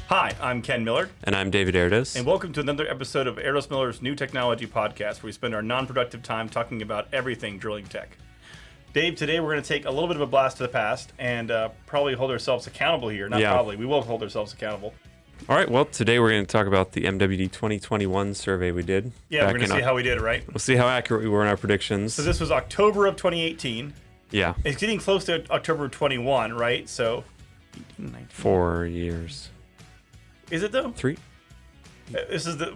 Hi, I'm Ken Miller. And I'm David Erdos. And welcome to another episode of Erdos Miller's New Technology Podcast, where we spend our non-productive time talking about everything drilling tech. Dave, today we're going to take a little bit of a blast to the past and probably hold ourselves accountable here. Probably, we will hold ourselves accountable. All right, well, today we're going to talk about the MWD 2021 survey we did. Yeah, we're going to see how we did, right? We'll see how accurate we were in our predictions. So this was October of 2018. Yeah. It's getting close to October of 21, right? So 4 years. Is it though? 3. We're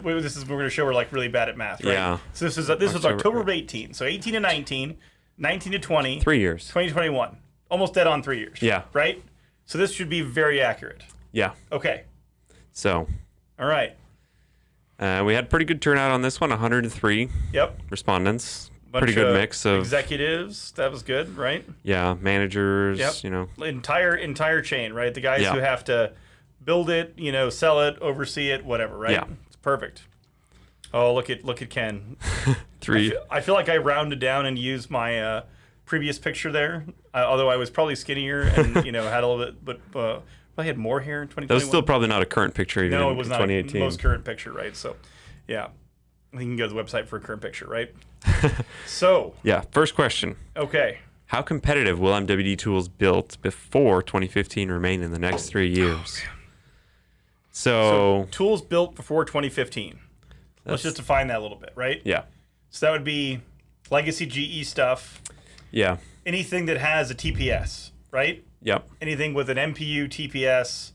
going to show we're like really bad at math, right? Yeah. So this was October of 18. So 18 to 19, 19 to 20. 3 years. 2021. Almost dead on 3 years. Yeah. Right? So this should be very accurate. Yeah. Okay. So. All right. We had pretty good turnout on this one, 103 respondents. Pretty good mix of executives. That was good, right? Yeah, managers, Entire chain, right? The guys who have to build it, sell it, oversee it, whatever, right? Yeah. It's perfect. Oh, look at Ken. 3. I feel like I rounded down and used my previous picture there, although I was probably skinnier and had a little bit, but probably had more hair in 2021. That was still probably not a current picture even it was in not 2018. the most current picture, right? So, yeah. You can go to the website for a current picture, right? So. Yeah, first question. Okay. How competitive will MWD tools built before 2015 remain in the next 3 years? So tools built before 2015. Let's just define that a little bit, right? Yeah. So that would be legacy GE stuff. Yeah. Anything that has a TPS, right? Yep. Anything with an MPU, TPS,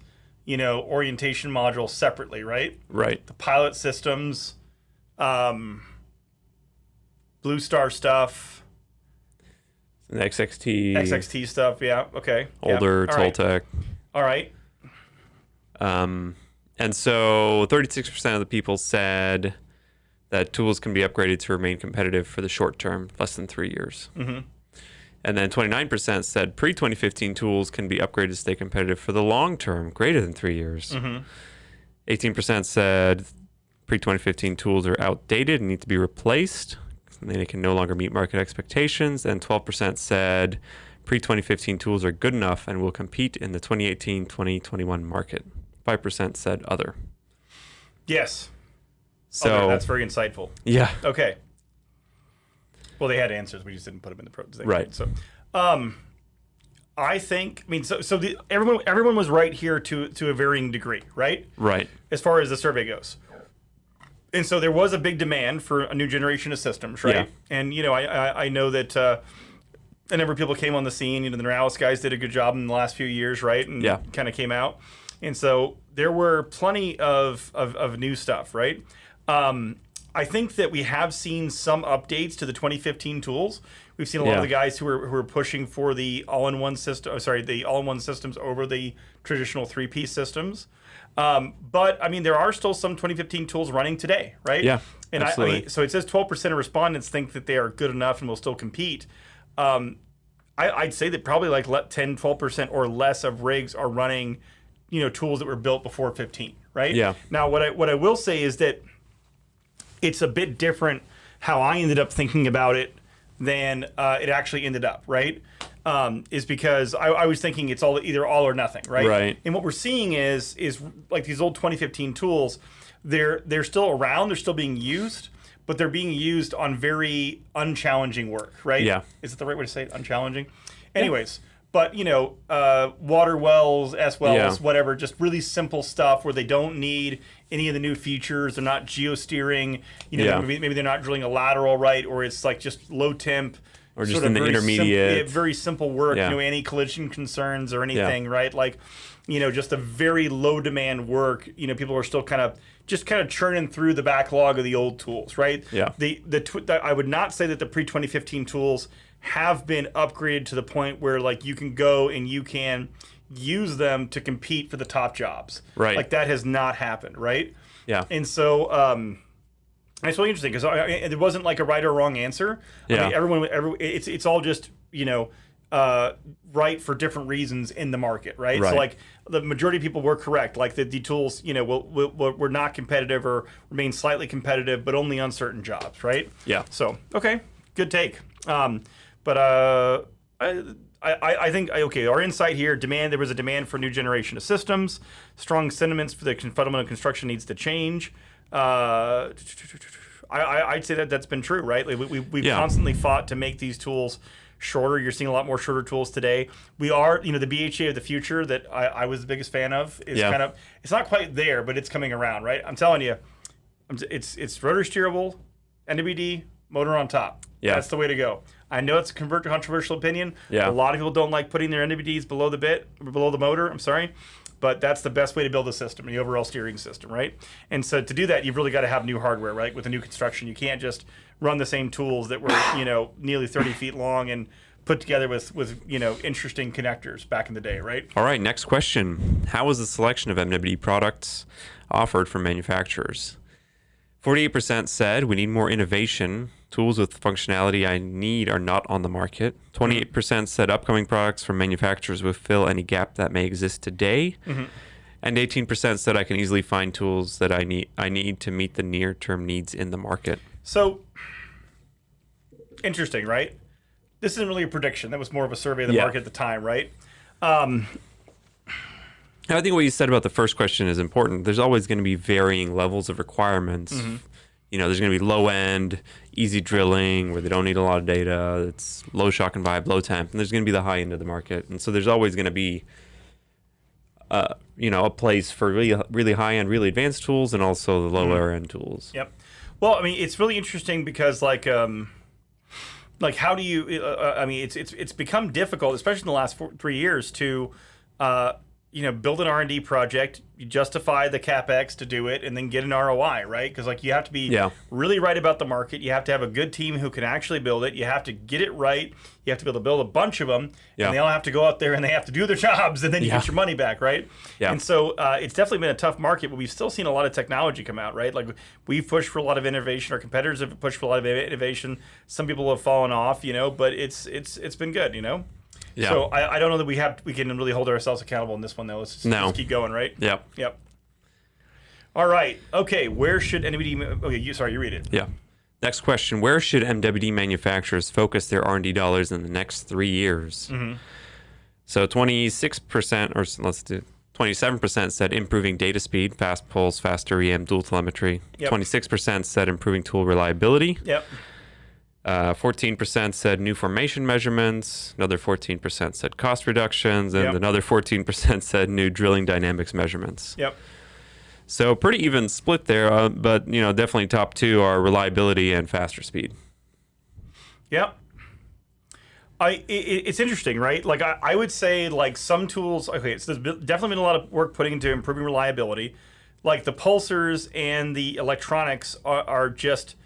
orientation module separately, right? Right. The pilot systems, Blue Star stuff. And XXT stuff, yeah, okay. Older Toltec. All right. And so 36% of the people said that tools can be upgraded to remain competitive for the short term, less than 3 years. Mm-hmm. And then 29% said pre-2015 tools can be upgraded to stay competitive for the long term, greater than 3 years. Mm-hmm. 18% said pre-2015 tools are outdated and need to be replaced. And they can no longer meet market expectations. And 12% said pre-2015 tools are good enough and will compete in the 2018-2021 market. 5% said other. Yes. So other, that's very insightful. Yeah. Okay. Well, they had answers. We just didn't put them in the thing. Right. So, I think. I mean, everyone was right here to a varying degree, right? Right. As far as the survey goes. And so there was a big demand for a new generation of systems, right? Yeah. And I know that a number of people came on the scene. The Neuralis guys did a good job in the last few years, right? And kind of came out. And so there were plenty of new stuff, right? I think that we have seen some updates to the 2015 tools. We've seen a lot of the guys who are pushing for the all-in-one system. The all-in-one systems over the traditional 3-piece systems. But I mean, there are still some 2015 tools running today, right? Yeah, and absolutely. So it says 12% of respondents think that they are good enough and will still compete. I'd say that probably like 10, 12% or less of rigs are running, tools that were built before 15, right? Yeah. Now, what I will say is that it's a bit different how I ended up thinking about it than it actually ended up, right? Is because I was thinking it's either all or nothing, right? Right. And what we're seeing is like these old 2015 tools, they're still around, they're still being used, but they're being used on very unchallenging work, right? Yeah. Is it the right way to say it? Unchallenging? Anyways, but water wells, S wells, whatever, just really simple stuff where they don't need any of the new features. They're not geosteering. Maybe they're not drilling a lateral, right? Or it's like just low temp. Or just in the intermediate. Very simple work, any collision concerns or anything, right? Like, just a very low demand work. People are still kind of churning through the backlog of the old tools, right? Yeah. I would not say that the pre-2015 tools have been upgraded to the point where like you can go and you can use them to compete for the top jobs. Right. Like that has not happened, right? Yeah. And so, it's really interesting because it wasn't like a right or wrong answer. Yeah. I mean, it's all just right for different reasons in the market, right? Right. So like the majority of people were correct. Like the tools, were not competitive or remain slightly competitive, but only on certain jobs, right? Yeah. So okay, good take. But I think, okay, our insight here, there was a demand for a new generation of systems, strong sentiments for the fundamental construction needs to change. I'd say that's been true, right? Like we've constantly fought to make these tools shorter. You're seeing a lot more shorter tools today. We are, the BHA of the future that I was the biggest fan of is kind of, it's not quite there, but it's coming around, right? I'm telling you, it's rotor steerable, MWD, motor on top. Yeah. That's the way to go. I know it's a controversial opinion. Yeah. A lot of people don't like putting their MWDs below the motor. I'm sorry. But that's the best way to build a system, the overall steering system, right? And so to do that, you've really got to have new hardware, right? With a new construction, you can't just run the same tools that were, nearly 30 feet long and put together with interesting connectors back in the day, right? All right, next question. How is the selection of MWD products offered from manufacturers? 48% said we need more innovation. Tools with functionality I need are not on the market. 28% said upcoming products from manufacturers will fill any gap that may exist today. Mm-hmm. And 18% said I can easily find tools that I need to meet the near-term needs in the market. So, interesting, right? This isn't really a prediction. That was more of a survey of the market at the time, right? I think what you said about the first question is important. There's always going to be varying levels of requirements. Mm-hmm. There's going to be low end, easy drilling where they don't need a lot of data. It's low shock and vibe, low temp, and there's going to be the high end of the market. And so there's always going to be, a place for really, really high end, really advanced tools, and also the lower end tools. Yep. Well, I mean, it's really interesting because how do you? It's become difficult, especially in the last 3 years, to build an R&D project, you justify the CapEx to do it, and then get an ROI, right? Because you have to be really right about the market. You have to have a good team who can actually build it. You have to get it right. You have to be able to build a bunch of them, and they all have to go out there and they have to do their jobs, and then you get your money back, right? Yeah. And so it's definitely been a tough market, but we've still seen a lot of technology come out, right? Like we've pushed for a lot of innovation. Our competitors have pushed for a lot of innovation. Some people have fallen off, but it's been good, Yeah. So I don't know that we can really hold ourselves accountable in this one, though. Let's keep going, right? Yep. All right. Okay. Where should MWD? Okay. You read it. Yeah. Next question: where should MWD manufacturers focus their R&D dollars in the next 3 years? Mm-hmm. So 26%, or let's do 27% said improving data speed, fast pulse, faster EM, dual telemetry. Yep. 26% said improving tool reliability. Yep. 14% said new formation measurements, another 14% said cost reductions, and another 14% said new drilling dynamics measurements. Yep. So pretty even split there, but definitely top two are reliability and faster speed. Yep. It's interesting, right? Like I would say some tools, okay, so there's definitely been a lot of work putting into improving reliability. Like the pulsars and the electronics are just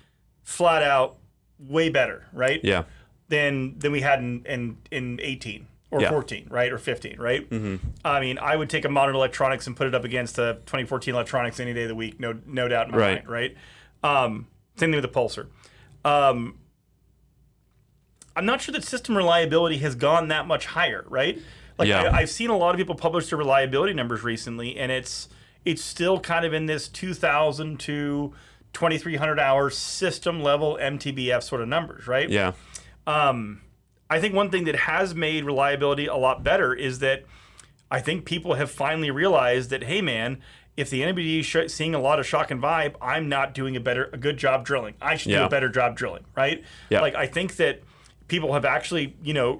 flat out way better, right? Yeah. Than we had in 18 or 14, right? Or 15, right? Mm-hmm. I mean, I would take a modern electronics and put it up against the 2014 electronics any day of the week, no doubt in my mind, right? Same thing with the pulsar. I'm not sure that system reliability has gone that much higher, right? I've seen a lot of people publish their reliability numbers recently, and it's still kind of in this 2,000 to 2,300 hours system level MTBF sort of numbers, right? Yeah. I think one thing that has made reliability a lot better is that I think people have finally realized that, hey man, if the MWD is seeing a lot of shock and vibe, I'm not doing a good job drilling. I should do a better job drilling, right? Yeah. I think that people have actually,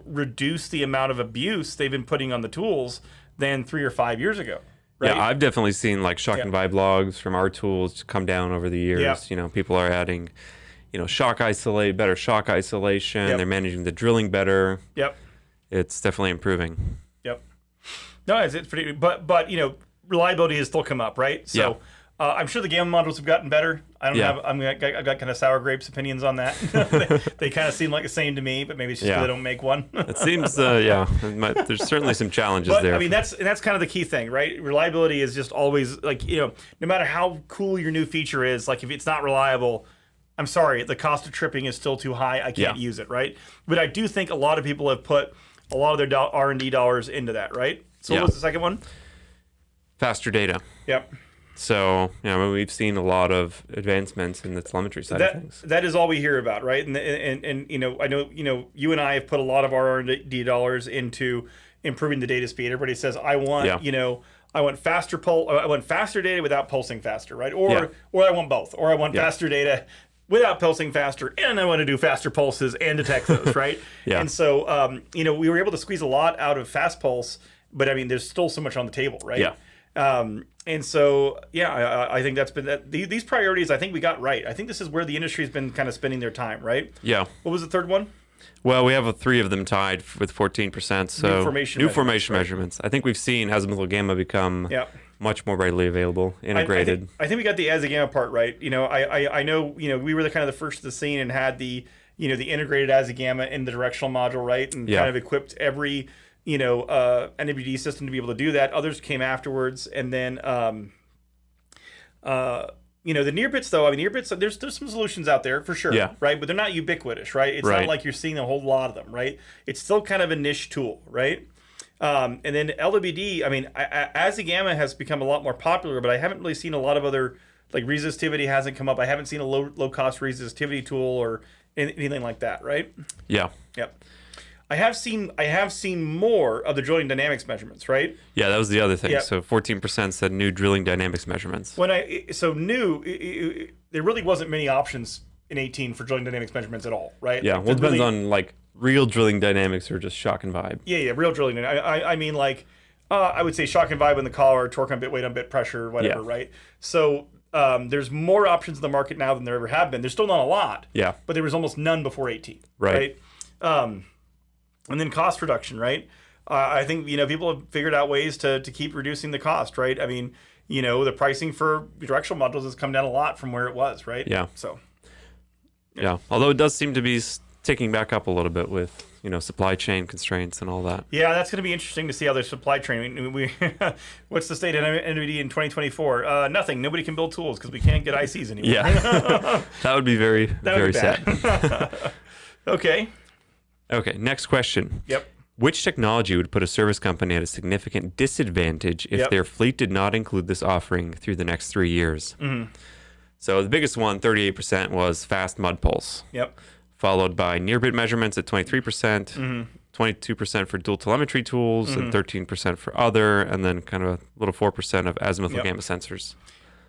reduced the amount of abuse they've been putting on the tools than 3 or 5 years ago. Right? Yeah, I've definitely seen shock and vibe logs from our tools come down over the years. Yeah. People are adding, better shock isolation. Yep. They're managing the drilling better. Yep. It's definitely improving. Yep. No, it's pretty, but reliability has still come up, right? So I'm sure the gamma modules have gotten better. I've got kind of sour grapes opinions on that. they kind of seem like the same to me, but maybe it's just because they don't make one. It seems, there's certainly some challenges there. I mean, that's kind of the key thing, right? Reliability is just always no matter how cool your new feature is, if it's not reliable, I'm sorry, the cost of tripping is still too high. I can't use it, right? But I do think a lot of people have put a lot of their R&D dollars into that, right? So what was the second one? Faster data. Yep. So, we've seen a lot of advancements in the telemetry side of things. That is all we hear about, right? And I know you and I have put a lot of our R&D dollars into improving the data speed. Everybody says, I want I want faster data without pulsing faster, right? Or I want both, or I want faster data without pulsing faster, and I want to do faster pulses and detect those, right? And so, we were able to squeeze a lot out of fast pulse, but I mean, there's still so much on the table, right? And so, I think that's been these priorities. I think we got right. I think this is where the industry has been kind of spending their time, right? Yeah. What was the third one? Well, we have 3 of them tied with 14%. So new formation measurements. I think we've seen azimuthal gamma become much more readily available, integrated. I think we got the azigamma part right. I know we were the kind of the first to the scene and had the the integrated azigamma in the directional module, right, and kind of equipped every MWD system to be able to do that. Others came afterwards, and then the near bits, though. I mean, near bits. There's some solutions out there for sure, right? But they're not ubiquitous, right? It's not like you're seeing a whole lot of them, right? It's still kind of a niche tool, right? And then LWD. I mean, azigamma has become a lot more popular, but I haven't really seen a lot of other, like, resistivity hasn't come up. I haven't seen a low cost resistivity tool or anything like that, right? Yeah. Yep. I have seen more of the drilling dynamics measurements, right? Yeah, that was the other thing. Yep. So 14% said new drilling dynamics measurements. There really wasn't many options in 18 for drilling dynamics measurements at all, right? Yeah, well, it depends on like real drilling dynamics or just shock and vibe. Yeah, real drilling. I mean, like, I would say shock and vibe in the collar, torque on bit, weight on bit, pressure, whatever, right? So there's more options in the market now than there ever have been. There's still not a lot. Yeah. But there was almost none before 18. Right. And then cost reduction, right? I think, people have figured out ways to keep reducing the cost, right? I mean, the pricing for directional modules has come down a lot from where it was, right? Yeah. So. Yeah. Although it does seem to be ticking back up a little bit with, supply chain constraints and all that. Yeah, that's going to be interesting to see how their supply chain. What's the state of MWD in 2024? Nothing. Nobody can build tools because we can't get ICs anymore. Yeah. That would be very sad. Okay, next question. Yep. Which technology would put a service company at a significant disadvantage if their fleet did not include this offering through the next 3 years? Mm-hmm. So the biggest one, 38%, was fast mud pulse. Yep. Followed by near bit measurements at 23%, 22% for dual telemetry tools, and 13% for other, and then kind of a little 4% of azimuthal gamma sensors.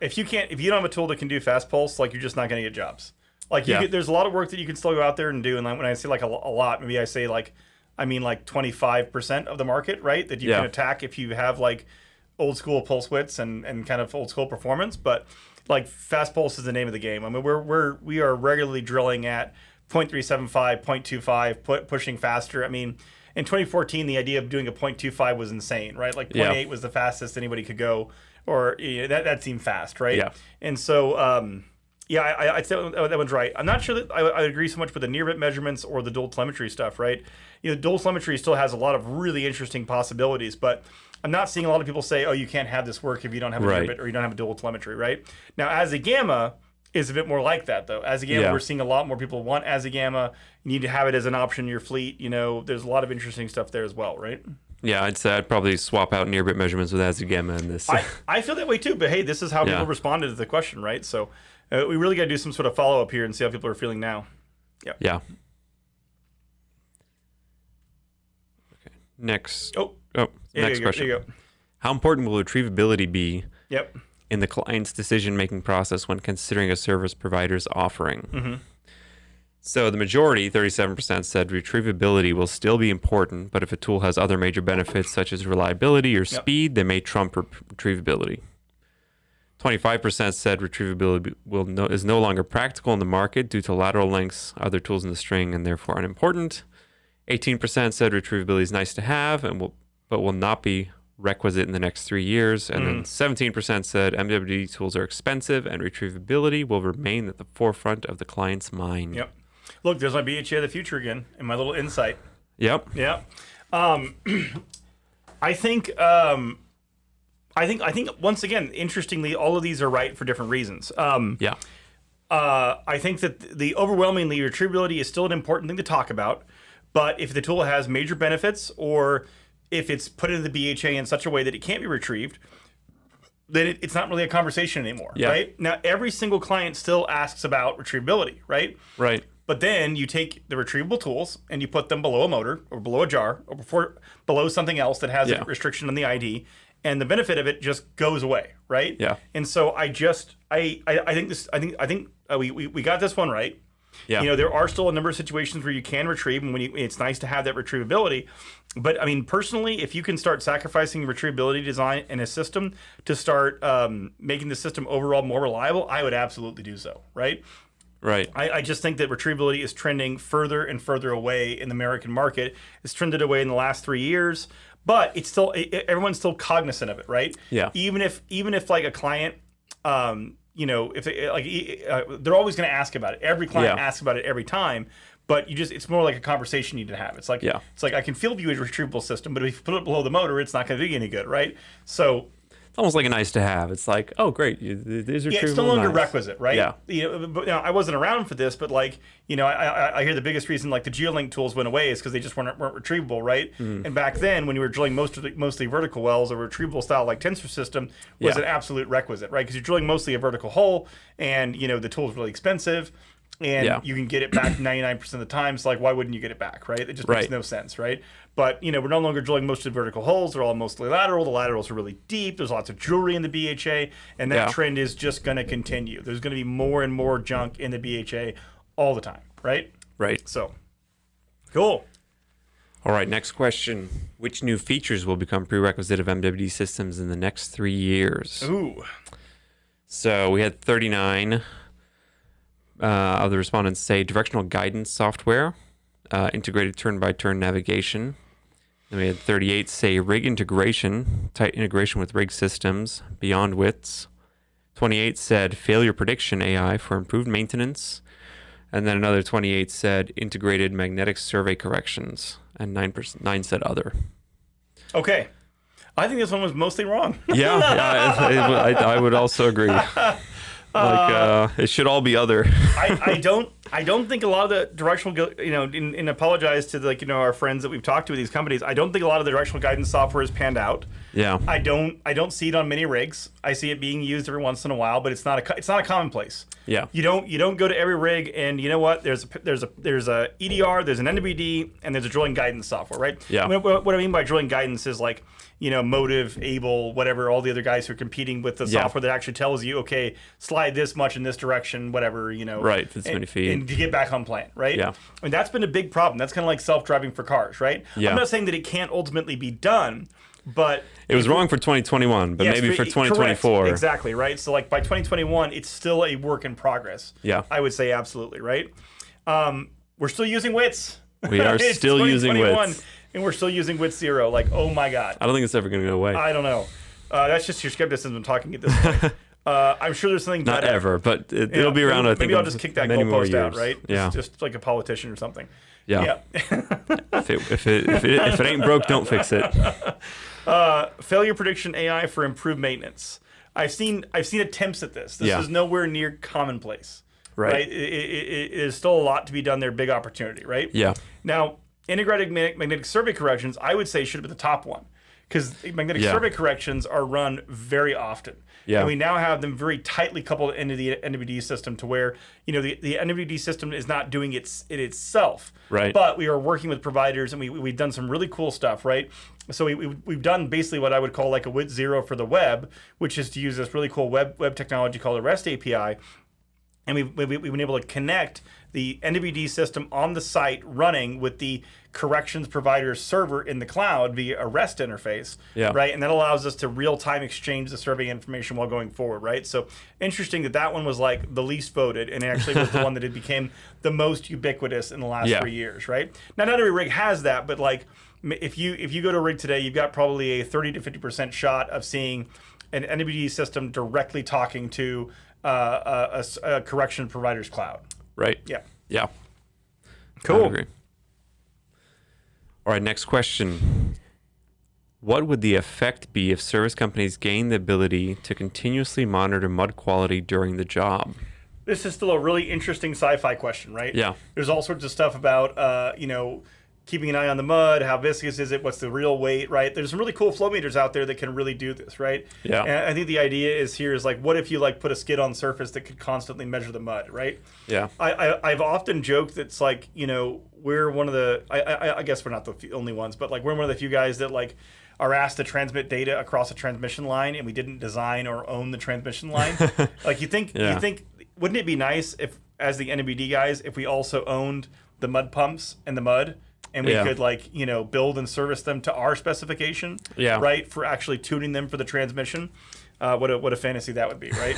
If you don't have a tool that can do fast pulse, like, you're just not going to get jobs. Like, there's a lot of work that you can still go out there and do. And when I say like a lot, maybe I say like 25% of the market, right? That you can attack if you have like old school pulse widths and kind of old school performance. But like, fast pulse is the name of the game. I mean, we are regularly drilling at 0.375, 0.25, pushing faster. I mean, in 2014, the idea of doing a 0.25 was insane, right? Like 0.8 was the fastest anybody could go, or that seemed fast, right? Yeah. And so, I'd say that one's right. I'm not sure that I agree so much with the near bit measurements or the dual telemetry stuff, right? Dual telemetry still has a lot of really interesting possibilities, but I'm not seeing a lot of people say, oh, you can't have this work if you don't have a near bit or you don't have a dual telemetry, right? Now, azigamma is a bit more like that, though. Azigamma, we're seeing a lot more people want azigamma. You need to have it as an option in your fleet. There's a lot of interesting stuff there as well, right? Yeah, I'd say I'd probably swap out near bit measurements with azigamma in this. I feel that way too, but hey, this is how people responded to the question, right? So we really got to do some sort of follow up here and see how people are feeling now. Yeah. Yeah. Okay. Next. Next question. There you go. How important will retrievability be? Yep. In the client's decision-making process when considering a service provider's offering? Mm-hmm. So the majority, 37%, said retrievability will still be important, but if a tool has other major benefits such as reliability or speed, they may trump retrievability. 25% said retrievability is no longer practical in the market due to lateral lengths, other tools in the string, and therefore unimportant. 18% said retrievability is nice to have, but will not be requisite in the next 3 years. And then 17% said MWD tools are expensive and retrievability will remain at the forefront of the client's mind. Yep. Look, there's my BHA of the future again, and my little insight. Yep. Yeah. I think once again, interestingly, all of these are right for different reasons. I think that the overwhelmingly retrievability is still an important thing to talk about, but if the tool has major benefits or if it's put into the BHA in such a way that it can't be retrieved, then it's not really a conversation anymore, Yeah. right? Now, every single client still asks about retrievability, right? Right. But then you take the retrievable tools and you put them below a motor or below a jar or below something else that has a restriction on the ID, and the benefit of it just goes away, right? Yeah. And so I think we got this one right. Yeah. You know, there are still a number of situations where you can retrieve, and it's nice to have that retrievability. But I mean, personally, if you can start sacrificing retrievability design in a system to start making the system overall more reliable, I would absolutely do so, right? Right. I just think that retrievability is trending further and further away in the American market. It's trended away in the last 3 years, but it's still everyone's still cognizant of it, right? Yeah. Even if like a client, you know, if they, they're always going to ask about it. Every client asks about it every time. But it's more like a conversation you need to have. It's like I can field view a retrievable system, but if you put it below the motor, it's not going to do you any good, right? So it's almost like a nice to have. It's like, oh, great, these are it's no longer nice. requisite, right? Yeah. You know, but, I wasn't around for this, but like, you know, I hear the biggest reason like the GeoLink tools went away is because they just weren't retrievable, right? And back then, when you were drilling mostly vertical wells, a retrievable style like tensor system was an absolute requisite, right? Because you're drilling mostly a vertical hole, and you know the tool's really expensive. And you can get it back 99% of the time. So, like, why wouldn't you get it back, right? It just makes no sense, right? But, you know, we're no longer drilling mostly vertical holes. They're all mostly lateral. The laterals are really deep. There's lots of jewelry in the BHA. And that trend is just going to continue. There's going to be more and more junk in the BHA all the time, right? Right. So, cool. All right, next question. Which new features will become prerequisite of MWD systems in the next 3 years? Ooh. So we had 39... of the respondents say directional guidance software, integrated turn-by-turn navigation. Then we had 38 say rig integration, tight integration with rig systems, beyond widths. 28 said failure prediction AI for improved maintenance. And then another 28 said integrated magnetic survey corrections. And 9 said other. Okay. I think this one was mostly wrong. I would also agree. It should all be other. I don't think a lot of the directional, you know, and apologize to our friends that we've talked to with these companies. I don't think a lot of the directional guidance software is panned out. Yeah. I don't see it on many rigs. I see it being used every once in a while, but it's not a commonplace. Yeah. You don't go to every rig and you know what? There's a EDR, there's an MWD, and there's a drilling guidance software, right? Yeah. I mean, what I mean by drilling guidance is like, you know, Motive, Able, whatever, all the other guys who are competing with the software that actually tells you, okay, slide this much in this direction, whatever, you know. Right, this many feet. And to get back on plan, right? Yeah. I mean, that's been a big problem. That's kind of like self-driving for cars, right? Yeah. I'm not saying that it can't ultimately be done, but... It was wrong for 2021, but maybe for 2024. Correct. Exactly, right? So like by 2021, it's still a work in progress. Yeah. I would say absolutely, right? We're still using WITS. We are still using WITS. And we're still using WITS 0. Like, oh my God. I don't think it's ever going to go away. I don't know. That's just your skepticism talking at this point. I'm sure there's something Not ever, but it'll be around, I think. Maybe I'll just kick that goalpost out, right? Yeah. Just like a politician or something. Yeah. if it ain't broke, don't fix it. Failure prediction AI for improved maintenance. I've seen attempts at this. This is nowhere near commonplace. Right? It is still a lot to be done there. Big opportunity, right? Yeah. Now, integrated magnetic survey corrections, I would say, should have been the top one. Because magnetic survey corrections are run very often. Yeah. And we now have them very tightly coupled into the MWD system to where, you know, the MWD system is not doing it itself. Right. But we are working with providers, and we've done some really cool stuff, right? So we've done basically what I would call like a WIT 0 for the web, which is to use this really cool web technology called a REST API. And we've been able to connect the MWD system on the site running with the corrections provider's server in the cloud via a REST interface, right? And that allows us to real-time exchange the survey information while going forward, right? So interesting that one was like the least voted, and actually was the one that it became the most ubiquitous in the last 3 years, right? Now, not every rig has that, but like if you go to a rig today, you've got probably a 30 to 50% shot of seeing an MWD system directly talking to a correction provider's cloud. Right. Yeah. Yeah. Cool. I agree. All right, next question. What would the effect be if service companies gain the ability to continuously monitor mud quality during the job? This is still a really interesting sci-fi question, right? Yeah. There's all sorts of stuff about, keeping an eye on the mud, how viscous is it, what's the real weight, right? There's some really cool flow meters out there that can really do this, right? Yeah. And I think the idea is here is like, what if you like put a skid on the surface that could constantly measure the mud, right? Yeah. I've often joked that it's like, we're one of the, I guess we're not the only ones, but like we're one of the few guys that like are asked to transmit data across a transmission line, and we didn't design or own the transmission line. Like you think, wouldn't it be nice if, as the MWD guys, if we also owned the mud pumps and the mud, and we could like, build and service them to our specification, right? For actually tuning them for the transmission. What a fantasy that would be, right?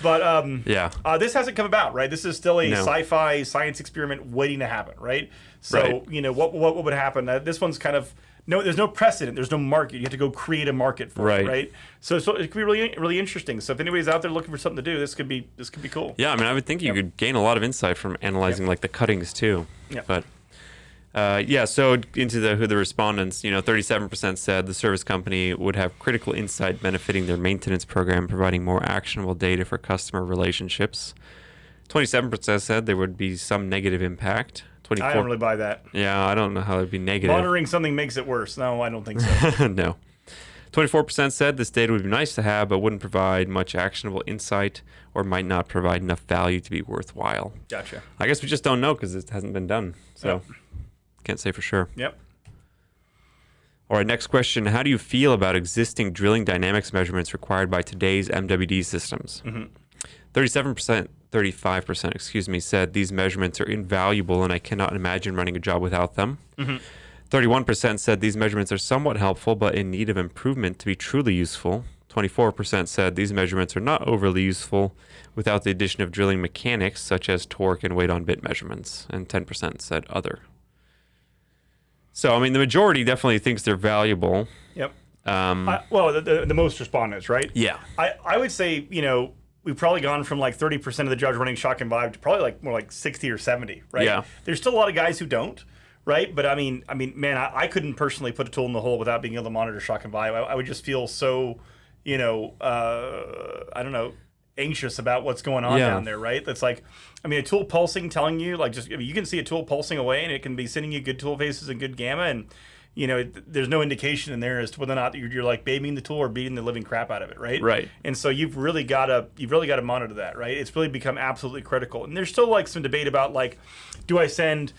But this hasn't come about, right? This is still a sci-fi science experiment waiting to happen, right? So, what would happen? This one's kind of there's no precedent, there's no market. You have to go create a market for it, right? So it could be really, really interesting. So if anybody's out there looking for something to do, this could be cool. Yeah, I mean, I would think you could gain a lot of insight from analyzing like the cuttings too. Yeah. But so into the respondents, 37% said the service company would have critical insight benefiting their maintenance program, providing more actionable data for customer relationships. 27% said there would be some negative impact. I don't really buy that. Yeah, I don't know how it would be negative. Monitoring something makes it worse. No, I don't think so. No. 24% said this data would be nice to have, but wouldn't provide much actionable insight or might not provide enough value to be worthwhile. Gotcha. I guess we just don't know because it hasn't been done. So can't say for sure. Yep. All right, next question. How do you feel about existing drilling dynamics measurements required by today's MWD systems? 35%, said these measurements are invaluable and I cannot imagine running a job without them. 31% said these measurements are somewhat helpful but in need of improvement to be truly useful. 24% said these measurements are not overly useful without the addition of drilling mechanics such as torque and weight on bit measurements. And 10% said other. So, I mean, the majority definitely thinks they're valuable. Yep. The most respondents, right? Yeah. I would say, we've probably gone from like 30% of the jobs running shock and vibe to probably like more like 60 or 70, right? Yeah. There's still a lot of guys who don't, right? But I mean, man, I couldn't personally put a tool in the hole without being able to monitor shock and vibe. I would just feel so, I don't know, anxious about what's going on down there, right? That's like, a tool pulsing telling you, like, you can see a tool pulsing away and it can be sending you good tool faces and good gamma, and there's no indication in there as to whether or not you're like babying the tool or beating the living crap out of it, right? Right. And so you've really got to monitor that, right? It's really become absolutely critical. And there's still like some debate about like, do I send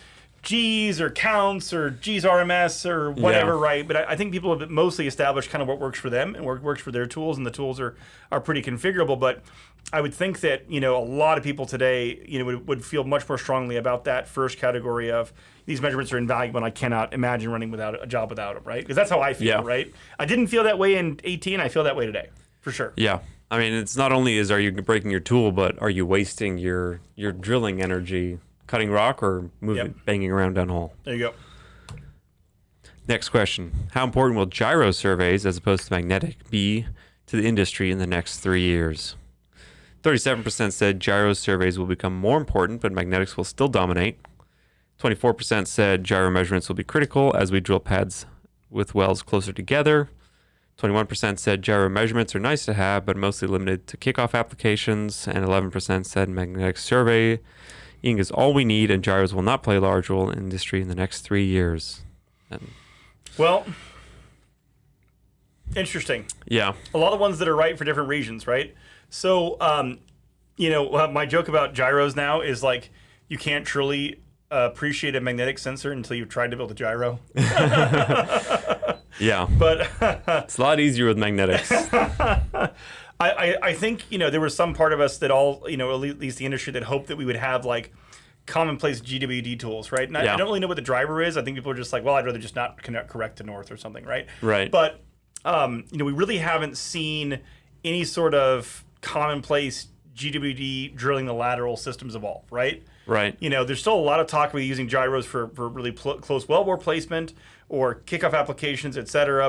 G's or counts or G's RMS or whatever, right? But I think people have mostly established kind of what works for them and what works for their tools, and the tools are pretty configurable. But I would think that, a lot of people today, would feel much more strongly about that first category of these measurements are invaluable and I cannot imagine running without a job without them, right? Because that's how I feel, right? I didn't feel that way in 18. I feel that way today, for sure. Yeah. I mean, it's not only are you breaking your tool, but are you wasting your drilling energy cutting rock or banging around downhole? There you go. Next question. How important will gyro surveys as opposed to magnetic be to the industry in the next 3 years? 37% said gyro surveys will become more important, but magnetics will still dominate. 24% said gyro measurements will be critical as we drill pads with wells closer together. 21% said gyro measurements are nice to have, but mostly limited to kickoff applications. And 11% said magnetic surveying is all we need, and gyros will not play a large role in industry in the next 3 years. Well, interesting. Yeah. A lot of ones that are right for different regions, right? So, my joke about gyros now is like, you can't truly appreciate a magnetic sensor until you've tried to build a gyro. Yeah. But it's a lot easier with magnetics. I think, there was some part of us that all, at least the industry, that hoped that we would have like commonplace GWD tools, right? And I don't really know what the driver is. I think people are just like, well, I'd rather just not correct to north or something, right? Right. But, we really haven't seen any sort of commonplace GWD drilling the lateral systems evolve, right? Right. There's still a lot of talk about using gyros for really close wellbore placement or kickoff applications, et cetera.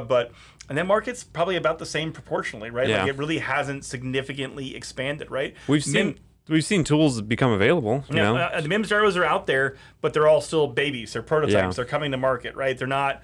And that market's probably about the same proportionally, right? Yeah. Like it really hasn't significantly expanded, right? We've seen tools become available. You know? The MIMS gyros are out there, but they're all still babies. They're prototypes. Yeah. They're coming to market, right? They're not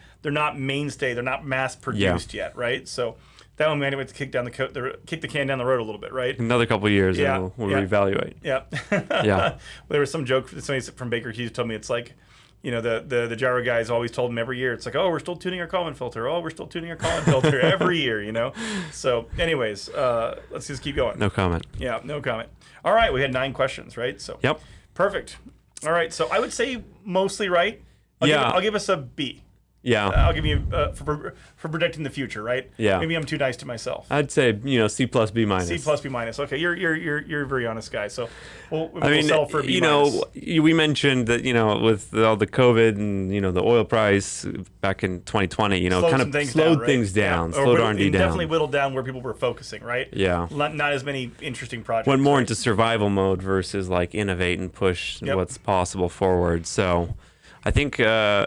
mainstay. They're not mass produced yet, right? So that one we had to kick the can down the road a little bit, right? Another couple of years, and we'll reevaluate. Yeah. Yeah. There was some joke that somebody from Baker Hughes told me. It's like, the gyro guys always told them every year. It's like, oh, we're still tuning our Kalman filter. Oh, we're still tuning our Kalman filter every year. So, anyways, let's just keep going. No comment. Yeah, no comment. All right, we had 9 questions, right? So. Yep. Perfect. All right, so I would say mostly right. I'll give us a B. Yeah. I'll give you for predicting the future, right? Yeah. Maybe I'm too nice to myself. I'd say C plus B minus. C plus B minus. Okay, you're a very honest guy. So we'll sell for a B minus. We mentioned that with all the COVID and the oil price back in 2020, kind of slowed things down, slowed R&D down. Definitely whittled down where people were focusing, right? Yeah. Not as many interesting projects. Went more into survival mode versus like innovate and push what's possible forward. So. I think I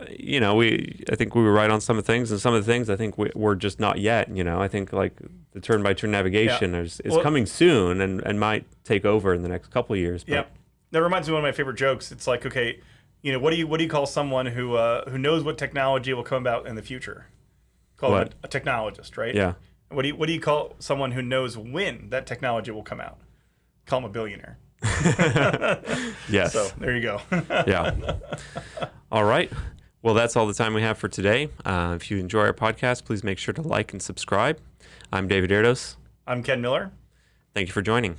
think we were right on some of the things, and some of the things I think we're just not yet. I think like the turn-by-turn navigation is coming soon and might take over in the next couple of years. Yeah, that reminds me of one of my favorite jokes. It's like, okay, what do you call someone who knows what technology will come about in the future? Call them a technologist, right? Yeah. What do you call someone who knows when that technology will come out? Call them a billionaire. Yes. So there you go. Yeah. All right. Well, that's all the time we have for today. If you enjoy our podcast, please make sure to like and subscribe. I'm David Erdos. I'm Ken Miller. Thank you for joining.